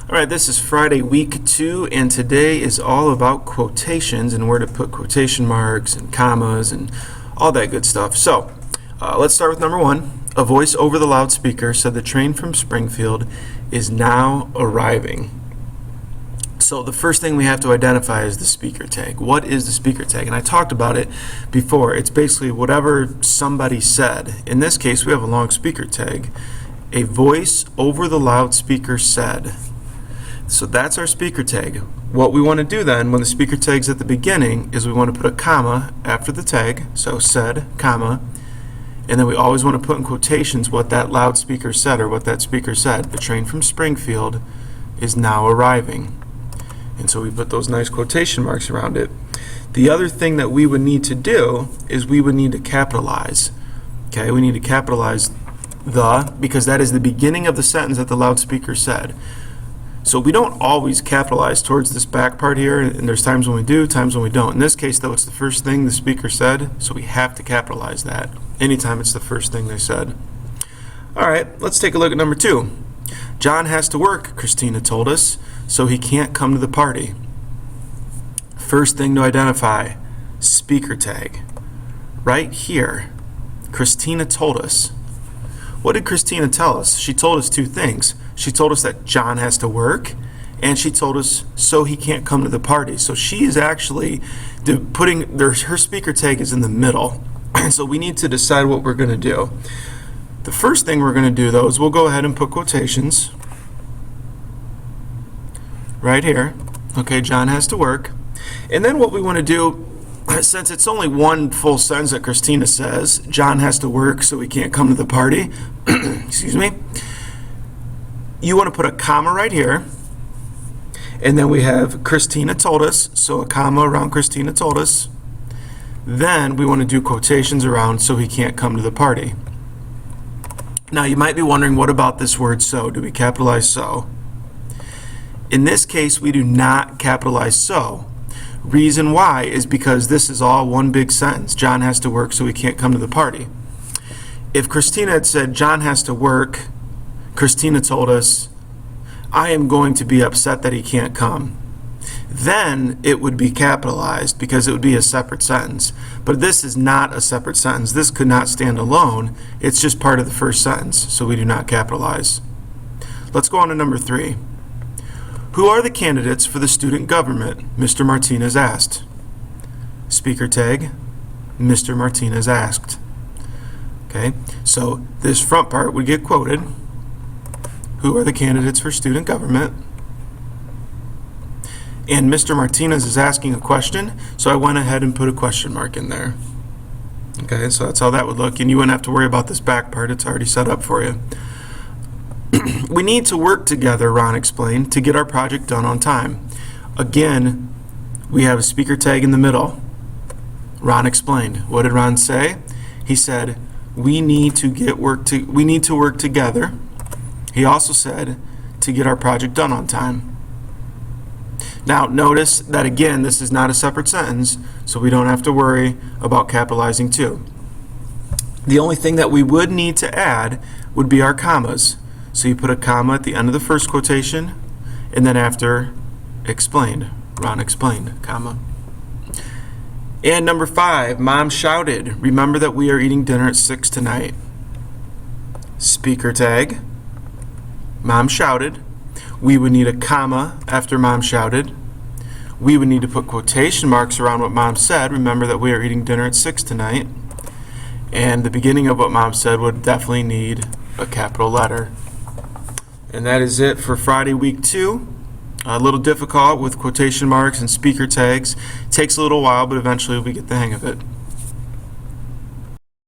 All right, this is Friday, week 2, and today is all about quotations and where to put quotation marks and commas and all that good stuff. So, let's start with number 1. A voice over the loudspeaker said the train from Springfield is now arriving. So the first thing we have to identify is the speaker tag. What is the speaker tag? And I talked about it before. It's basically whatever somebody said. In this case, we have a long speaker tag. A voice over the loudspeaker said. So that's our speaker tag. What we want to do then when the speaker tag's at the beginning is we want to put a comma after the tag, so said, comma, and then we always want to put in quotations what that loudspeaker said or what that speaker said. The train from Springfield is now arriving. And so we put those nice quotation marks around it. The other thing that we would need to do is we would need to capitalize. Okay, we need to capitalize the, because that is the beginning of the sentence that the loudspeaker said. So we don't always capitalize towards this back part here, and there's times when we do, times when we don't. In this case, though, it's the first thing the speaker said, so we have to capitalize that anytime it's the first thing they said. All right, let's take a look at number 2. John has to work, Christina told us, so he can't come to the party. First thing to identify, speaker tag. Right here, Christina told us. What did Christina tell us? She told us 2 things. She told us that John has to work, and she told us so he can't come to the party. So she is actually putting her speaker tag is in the middle. So we need to decide what we're going to do. The first thing we're going to do, though, is we'll go ahead and put quotations right here. Okay, John has to work. And then what we want to do, since it's only one full sentence that Christina says, John has to work so he can't come to the party, excuse me, you want to put a comma right here, and then we have Christina told us, so a comma around Christina told us. Then we want to do quotations around so he can't come to the party. Now you might be wondering, what about this word so? Do we capitalize so? In this case, we do not capitalize so. Reason why is because this is all one big sentence. John has to work so he can't come to the party. If Christina had said John has to work, Christina told us, I am going to be upset that he can't come. Then it would be capitalized because it would be a separate sentence. But this is not a separate sentence. This could not stand alone. It's just part of the first sentence, so we do not capitalize. Let's go on to number 3. Who are the candidates for the student government? Mr. Martinez asked. Speaker tag, Mr. Martinez asked. Okay, so this front part would get quoted. Who are the candidates for student government? And Mr. Martinez is asking a question, so I went ahead and put a question mark in there. Okay, so that's how that would look, and you wouldn't have to worry about this back part. It's already set up for you. We need to work together, Ron explained, to get our project done on time. Again, we have a speaker tag in the middle. Ron explained. What did Ron say? He said, we need to work together. He also said to get our project done on time. Now notice that again, this is not a separate sentence, so we don't have to worry about capitalizing too. The only thing that we would need to add would be our commas. So you put a comma at the end of the first quotation, and then after explained, Ron explained, comma. And number 5, Mom shouted, remember that we are eating dinner at 6 tonight. Speaker tag, Mom shouted. We would need a comma after Mom shouted. We would need to put quotation marks around what Mom said, remember that we are eating dinner at 6 tonight. And the beginning of what Mom said would definitely need a capital letter. And that is it for Friday, week 2. A little difficult with quotation marks and speaker tags. It takes a little while, but eventually we get the hang of it.